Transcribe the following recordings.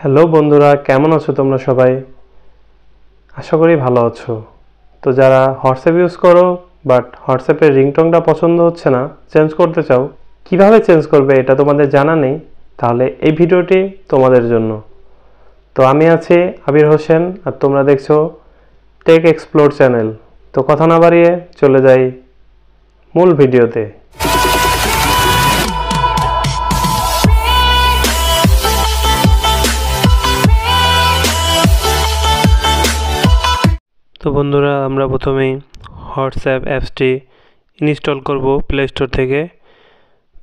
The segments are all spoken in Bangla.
হ্যালো বন্ধুরা, কেমন আছো তোমরা সবাই? আশা করি ভালো আছো। তো যারা হোয়াটসঅ্যাপ ইউজ করো বাট হোয়াটসঅ্যাপের রিংটোনটা পছন্দ হচ্ছে না, চেঞ্জ করতে চাও, কিভাবে চেঞ্জ করবে এটা তোমাদের জানা নেই, তাহলে এই ভিডিওটি তোমাদের জন্য। তো আমি আছি আবির হোসেন আর তোমরা দেখছো টেক এক্সপ্লোর চ্যানেল। তো কথা না বাড়িয়ে চলে যাই মূল ভিডিওতে। তো বন্ধুরা, আমরা প্রথমেই হোয়াটসঅ্যাপ অ্যাপসটি ইনস্টল করব প্লে স্টোর থেকে।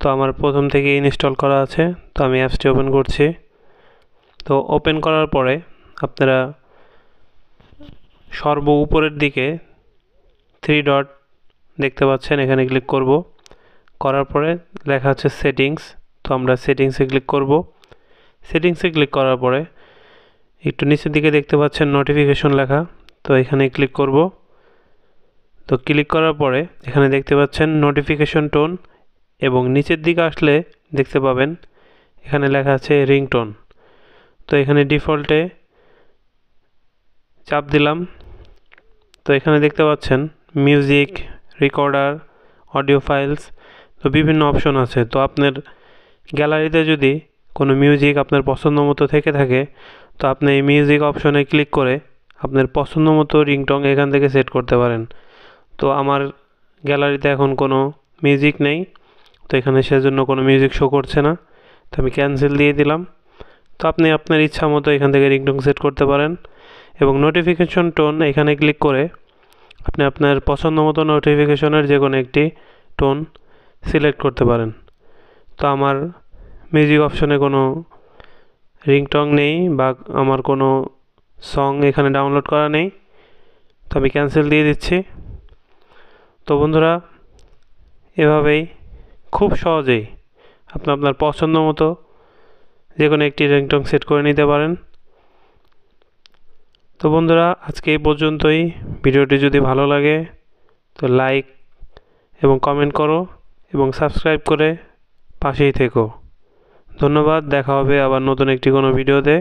তো আমার প্রথম থেকে ইনস্টল করা আছে, তো আমি অ্যাপসটি ওপেন করছি। তো ওপেন করার পরে আপনারা সর্ব উপরের দিকে 3 ডট দেখতে পাচ্ছেন, এখানে ক্লিক করব। করার পরে লেখা আছে সেটিংস, তো আমরা সেটিংসে ক্লিক করব। সেটিংসে ক্লিক করার পরে একটু নিচের দিকে দেখতে পাচ্ছেন নোটিফিকেশন লেখা, তো এখানে ক্লিক করব। তো ক্লিক করার পরে এখানে দেখতে পাচ্ছেন নোটিফিকেশন টোন, এবং নিচের দিকে আসলে দেখতে পাবেন এখানে লেখা আছে রিংটোন। তো এখানে ডিফল্টে চাপ দিলাম। তো এখানে দেখতে পাচ্ছেন মিউজিক, রেকর্ডার, অডিও ফাইলস, তো বিভিন্ন অপশন আছে। তো আপনার গ্যালারিতে যদি কোনো মিউজিক আপনার পছন্দ মতো থেকে থাকে, তো আপনি এই মিউজিক অপশনে ক্লিক করে আপনার পছন্দ মতো রিংটোন এখান থেকে সেট করতে পারেন। তো আমার গ্যালারিতে এখন কোনো মিউজিক নেই, তো এখানে সেজন্য কোনো মিউজিক শো করছে না, তো আমি ক্যান্সেল দিয়ে দিলাম। তো আপনি আপনার ইচ্ছা মতো এখান থেকে রিংটোন সেট করতে পারেন। এবং নোটিফিকেশন টোন এখানে ক্লিক করে আপনি আপনার পছন্দ মতো নোটিফিকেশনের যে কোনো একটি টোন সিলেক্ট করতে পারেন। তো আমার মিউজিক অপশনে কোনো রিংটোন নেই বা আমার কোনো সং এখানে ডাউনলোড করা নেই, তো আমি ক্যান্সেল দিয়ে দিচ্ছি। তো বন্ধুরা, এভাবেই খুব সহজেই আপনি আপনার পছন্দ মতো যে কোনো একটি রিংটোন সেট করে নিতে পারেন। তো বন্ধুরা, আজকে এই পর্যন্তই। ভিডিওটি যদি ভালো লাগে তো লাইক এবং কমেন্ট করো এবং সাবস্ক্রাইব করে পাশেই থেকো। ধন্যবাদ, দেখা হবে আবার নতুন একটি কোনো ভিডিওতে।